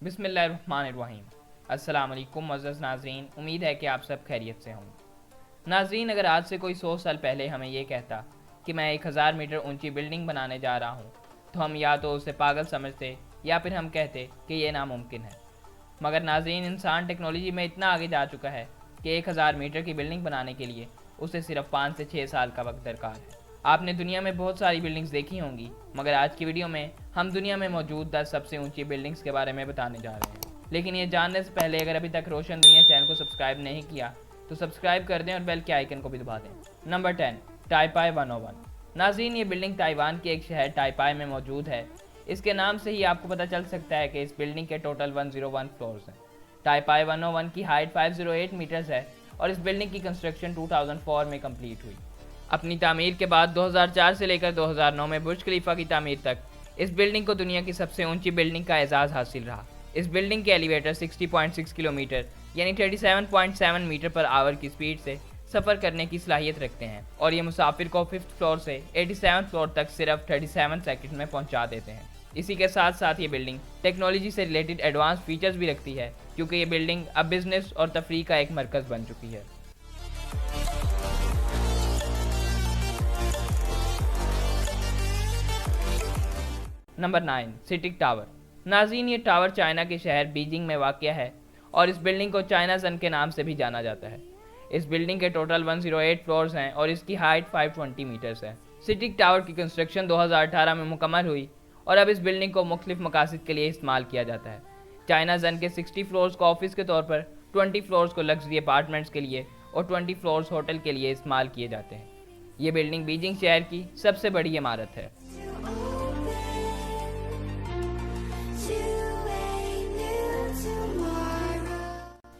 بسم اللہ الرحمن الرحیم۔ السلام علیکم معزز ناظرین، امید ہے کہ آپ سب خیریت سے ہوں گے۔ ناظرین، اگر آج سے کوئی 100 سال پہلے ہمیں یہ کہتا کہ میں 1000 میٹر اونچی بلڈنگ بنانے جا رہا ہوں تو ہم یا تو اسے پاگل سمجھتے یا پھر ہم کہتے کہ یہ ناممکن ہے۔ مگر ناظرین، انسان ٹیکنالوجی میں اتنا آگے جا چکا ہے کہ 1000 میٹر کی بلڈنگ بنانے کے لیے اسے صرف 5 سے 6 سال کا وقت درکار ہے۔ آپ نے دنیا میں بہت ساری بلڈنگز دیکھی ہوں گی، مگر آج کی ویڈیو میں ہم دنیا میں موجود 10 سب سے اونچی بلڈنگز کے بارے میں بتانے جا رہے ہیں۔ لیکن یہ جاننے سے پہلے اگر ابھی تک روشن دنیا چینل کو سبسکرائب نہیں کیا تو سبسکرائب کر دیں اور بیل کے آئیکن کو بھی دبا دیں۔ نمبر 10، ٹائپائی 101۔ ناظرین، یہ بلڈنگ تائیوان کے ایک شہر ٹائپائی میں موجود ہے۔ اس کے نام سے ہی آپ کو پتہ چل سکتا ہے کہ اس بلڈنگ کے ٹوٹل 101 فلورز ہیں۔ ٹائپائی 101 کی ہائٹ 508 میٹرز ہے اور اس بلڈنگ کی کنسٹرکشن 2004 میں کمپلیٹ ہوئی۔ اپنی تعمیر کے بعد 2004 سے لے کر 2009 میں برج خلیفہ کی تعمیر تک اس بلڈنگ کو دنیا کی سب سے اونچی بلڈنگ کا اعزاز حاصل رہا۔ اس بلڈنگ کے ایلیویٹر 60.6 کلومیٹر یعنی 37.7 میٹر پر آور کی سپیڈ سے سفر کرنے کی صلاحیت رکھتے ہیں اور یہ مسافر کو 5th فلور سے 87 فلور تک صرف 37 سیکنڈ میں پہنچا دیتے ہیں۔ اسی کے ساتھ ساتھ یہ بلڈنگ ٹیکنالوجی سے ریلیٹڈ ایڈوانس فیچرز بھی رکھتی ہے، کیونکہ یہ بلڈنگ اب بزنس اور تفریح کا ایک مرکز بن چکی ہے۔ Number 9، stick tower. ناظرین، یہ ٹاور چائنا کے شہر بیجنگ میں واقع ہے اور اس بلڈنگ کو چائنا زن کے نام سے بھی جانا جاتا ہے۔ اس بلڈنگ کے ٹوٹل 108 فلورز ہیں اور اس کی ہائٹ 520 میٹرز ہے۔ سٹک ٹاور کی کنسٹرکشن 2018 میں مکمل ہوئی اور اب اس بلڈنگ کو مختلف مقاصد کے لیے استعمال کیا جاتا ہے۔ چائنا زن کے 60 فلورز کو آفس کے طور پر، 20 فلورز کو لگژری اپارٹمنٹس کے لیے اور 20 فلورز ہوٹل کے لیے استعمال کیے جاتے ہیں۔ یہ بلڈنگ بیجنگ شہر کی سب سے بڑی عمارت ہے۔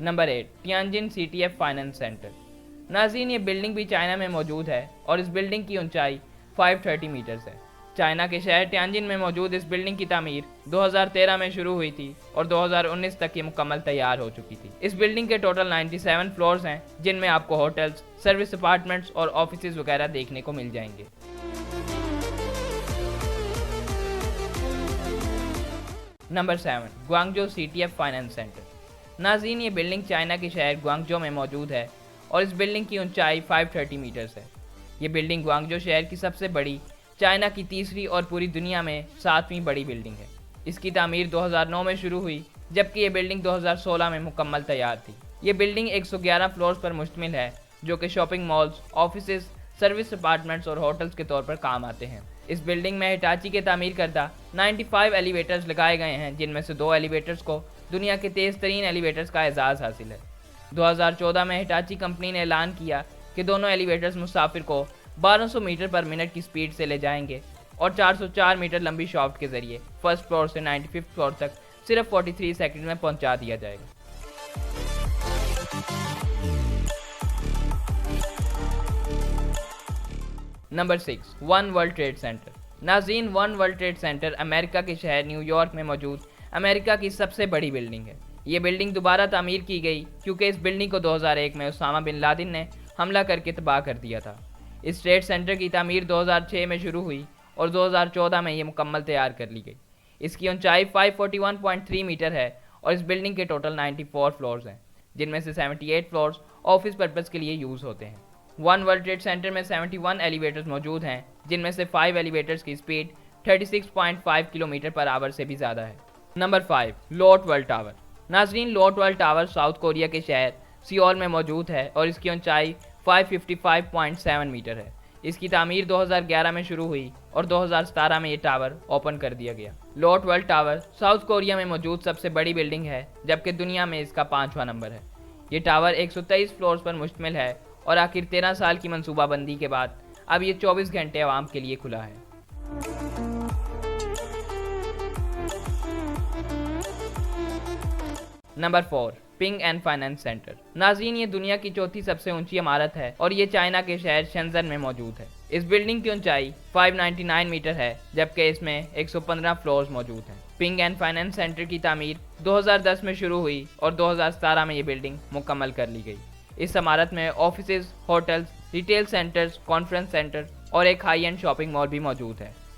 Number 8، Tianjin C T F finance centre. ناظرین، یہ بلڈنگ بھی چائنا میں موجود ہے اور اس بلڈنگ کی اونچائی 530 میٹرز ہے۔ چائنا کے شہر ٹیانجن میں موجود اس بلڈنگ کی تعمیر 2013 میں شروع ہوئی تھی اور 2019 تک یہ مکمل تیار ہو چکی تھی۔ اس بلڈنگ کے ٹوٹل 97 فلورز ہیں، جن میں آپ کو ہوٹلز، سروس اپارٹمنٹس اور آفیسز وغیرہ دیکھنے کو مل جائیں گے۔ Number 7، Guangzhou C T F finance centre. ناظرین، یہ بلڈنگ چائنا کے شہر گوانگجو میں موجود ہے اور اس بلڈنگ کی اونچائی 530 میٹرز ہے۔ یہ بلڈنگ گوانگجو شہر کی سب سے بڑی، چائنا کی تیسری اور پوری دنیا میں 7ویں بڑی بلڈنگ ہے۔ اس کی تعمیر 2009 میں شروع ہوئی، جبکہ یہ بلڈنگ 2016 میں مکمل تیار تھی۔ یہ بلڈنگ 111 فلورز پر مشتمل ہے، جو کہ shopping malls, offices, service apartments اور ہوٹلز کے طور پر کام آتے ہیں۔ اس بلڈنگ میں ہٹاچی کے تعمیر کردہ 95 ایلیویٹرز لگائے گئے ہیں، جن میں سے 2 ایلیویٹرز کو دنیا کے تیز ترین ایلیویٹرز کا اعزاز حاصل ہے۔ 2014 میں ہٹاچی کمپنی نے اعلان کیا کہ دونوں ایلیویٹرز مسافر کو 1200 میٹر پر منٹ کی سپیڈ سے لے جائیں گے اور 404 میٹر لمبی شافٹ کے ذریعے فرسٹ فلور سے 95 فلور تک صرف 43 سیکنڈ میں پہنچا دیا جائے گا۔ Number 6، one world trade centre. ناظرین، ون ورلڈ ٹریڈ سینٹر امریکہ کے شہر نیو یارک میں موجود امریکہ کی سب سے بڑی بلڈنگ ہے۔ یہ بلڈنگ دوبارہ تعمیر کی گئی کیونکہ اس بلڈنگ کو 2001 میں اسامہ بن لادن نے حملہ کر کے تباہ کر دیا تھا۔ اس ٹریڈ سینٹر کی تعمیر 2006 میں شروع ہوئی اور 2014 میں یہ مکمل تیار کر لی گئی۔ اس کی اونچائی 541.3 میٹر ہے اور اس بلڈنگ کے ٹوٹل 94 فلورز ہیں، جن میں سے 78 فلورز آفس پرپز کے لیے یوز ہوتے ہیں۔ ون ورلڈ ٹریڈ سینٹر میں 71 ایلیویٹرز موجود ہیں، جن میں سے 5 ایلیویٹرز کی سپیڈ 36.5 کلومیٹر پر آور سے بھی زیادہ ہے۔ نمبر 5، لوٹ ورلڈ ٹاور۔ ناظرین، لوٹ ورلڈ ٹاور ساؤتھ کوریا کے شہر سیول میں موجود ہے اور اس کی اونچائی 555.7 میٹر ہے۔ اس کی تعمیر 2011 میں شروع ہوئی اور 2017 میں یہ ٹاور اوپن کر دیا گیا۔ لوٹ ورلڈ ٹاور ساؤتھ کوریا میں موجود سب سے بڑی بلڈنگ ہے، جبکہ دنیا میں اس کا 5واں نمبر ہے۔ یہ ٹاور 123 فلورز پر مشتمل ہے اور آخر 13 سال کی منصوبہ بندی کے بعد اب یہ 24 گھنٹے عوام کے لیے کھلا ہے۔ Number 4، ping and finance centre. ناظرین، یہ دنیا کی چوتھی سب سے اونچی عمارت ہے اور یہ چائنا کے شہر شنزن میں موجود ہے۔ اس بلڈنگ کی اونچائی 599 میٹر ہے، جبکہ اس میں 115 فلورز موجود ہیں۔ پنگ اینڈ فائنانس سینٹر کی تعمیر 2010 میں شروع ہوئی اور 2017 میں یہ بلڈنگ مکمل کر لی گئی۔ اس عمارت میں offices, hotels, retail centres, conference centre اور ایک ہائی اینڈ شاپنگ مال بھی موجود ہے۔